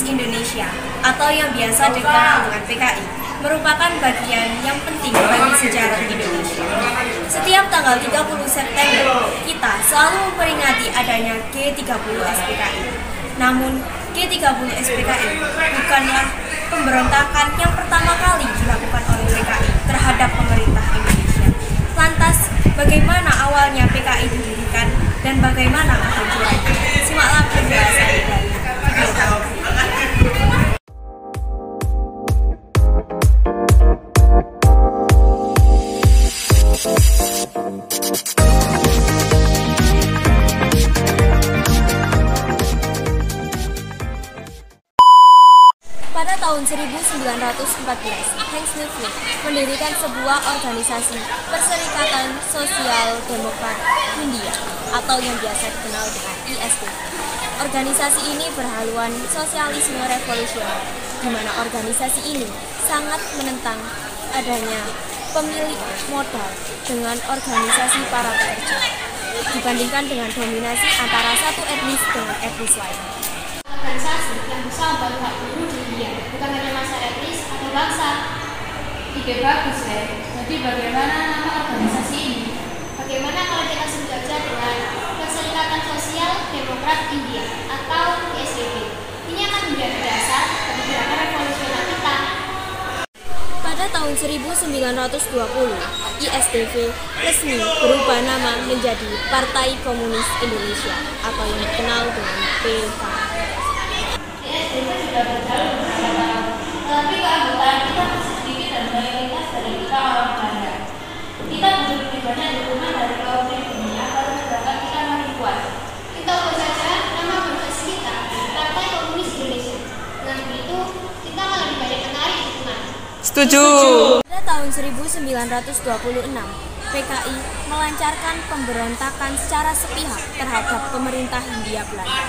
Indonesia atau yang biasa dikenal dengan PKI merupakan bagian yang penting bagi sejarah Indonesia. Setiap tanggal 30 September, kita selalu memperingati adanya G30 SPKI. Namun, G30 SPKI bukanlah pemberontakan yang pertama kali dilakukan oleh PKI terhadap pemerintah Indonesia. Lantas, bagaimana awalnya PKI didirikan dan bagaimana kehancurannya? Simaklah penjelasan dari video kami. Pada tahun 1914, Hans Neufeld mendirikan sebuah organisasi Perserikatan Sosial Demokrat Hindia atau yang biasa dikenal dengan ISDP. Organisasi ini berhaluan sosialisme revolusioner, di mana organisasi ini sangat menentang adanya pemilik modal dengan organisasi para pekerja, dibandingkan dengan dominasi antara satu etnis dengan etnis lain. Organisasi yang bisa membantu hak buruh di India, bukan hanya masa etnis atau bangsa. Ide bagus, Jadi bagaimana nama organisasi ini? Bagaimana kalau kita sebut saja dengan Perserikatan Sosial Demokrat India atau PSDB? Ini akan menjadi dasar bagi gerakan revolusioner kita. Pada tahun 1920, ISDP resmi berubah nama menjadi Partai Komunis Indonesia atau yang dikenal dengan PKI. ISDP sudah berjalan beberapa tahun, tetapi keanggotaan kita masih sedikit dan mayoritas dari kita orang Belanda. Kita butuh lebih banyak dukungan dari kaum pribumi agar gerakan kita makin kuat. Kita ubah saja nama organisasi kita, Partai Komunis Indonesia. Dengan begitu, kita akan lebih banyak menarik dukungan. Setuju. Pada tahun 1926, PKI melancarkan pemberontakan secara sepihak terhadap pemerintah Hindia Belanda.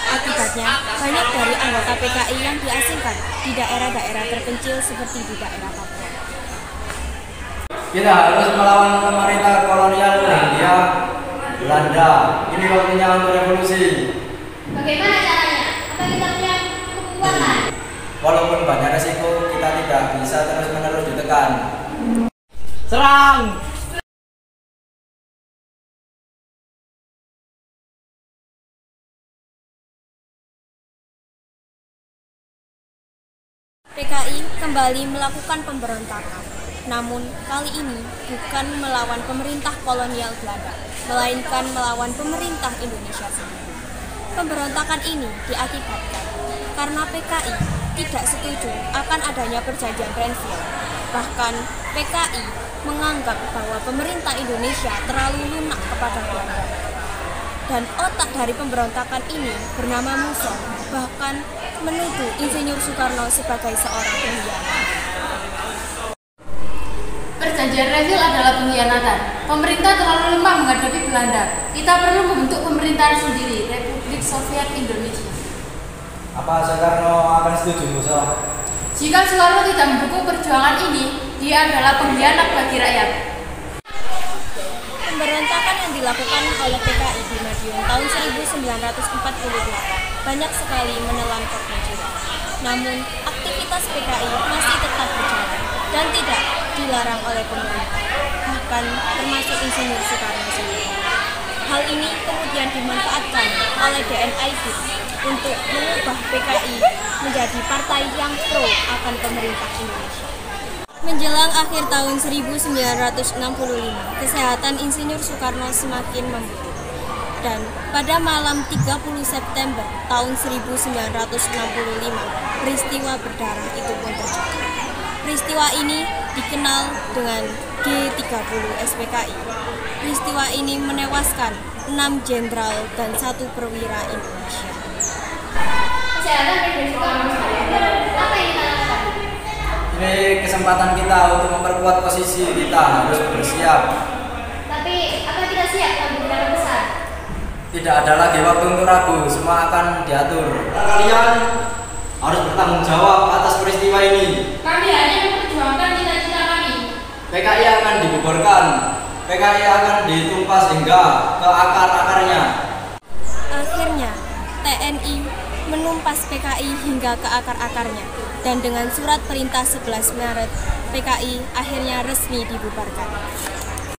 Akibatnya, banyak dari anggota PKI yang diasingkan di daerah-daerah terpencil seperti di daerah Papua. Kita harus melawan pemerintah kolonial Hindia Belanda. Ini waktunya untuk revolusi. Bagaimana caranya? Apa kita punya kekuatan? Walaupun banyak resiko, kita tidak bisa terus-menerus ditekan. Serang! PKI kembali melakukan pemberontakan. Namun, kali ini bukan melawan pemerintah kolonial Belanda, melainkan melawan pemerintah Indonesia sendiri. Pemberontakan ini diakibatkan karena PKI tidak setuju akan adanya perjanjian Renville. Bahkan, PKI menganggap bahwa pemerintah Indonesia terlalu lunak kepada Belanda. Dan otak dari pemberontakan ini bernama Musso, bahkan menuduh Insinyur Soekarno sebagai seorang pengkhianat. Perjanjian Renville adalah pengkhianatan. Pemerintah terlalu lemah menghadapi Belanda. Kita perlu membentuk pemerintahan sendiri, Republik Soviet Indonesia. Apa Soekarno akan setuju, Musso? Jika Soekarno tidak mendukung perjuangan ini, dia adalah pengkhianat bagi rakyat. Pemberontakan yang dilakukan oleh PKI di Madiun tahun 1948 banyak sekali menelan korban jiwa. Namun, aktivitas PKI masih tetap berjalan dan tidak dilarang oleh pemerintah, bahkan termasuk Insinyur Soekarno sendiri. Hal ini kemudian dimanfaatkan oleh DNID untuk mengubah PKI menjadi partai yang pro akan pemerintah Indonesia. Menjelang akhir tahun 1965, kesehatan Insinyur Soekarno semakin memburuk. Dan pada malam 30 September tahun 1965, peristiwa berdarah itu pun terjadi. Peristiwa ini dikenal dengan G30 SPKI. Peristiwa ini menewaskan 6 jenderal dan 1 perwira Indonesia. Kesehatan Presiden Soekarno, apa yang kita lakukan? Ini kesempatan kita untuk memperkuat posisi kita, harus bersiap. Tapi apa kita siap kalau bencana besar? Tidak ada lagi waktu untuk ragu, semua akan diatur. Kalian harus bertanggung jawab atas peristiwa ini. Kami hanya memperjuangkan cita-cita kami. PKI akan dibubarkan, PKI akan ditumpas hingga ke akar-akarnya. Akhirnya, TNI menumpas PKI hingga ke akar-akarnya, dan dengan surat perintah 11 Maret, PKI akhirnya resmi dibubarkan.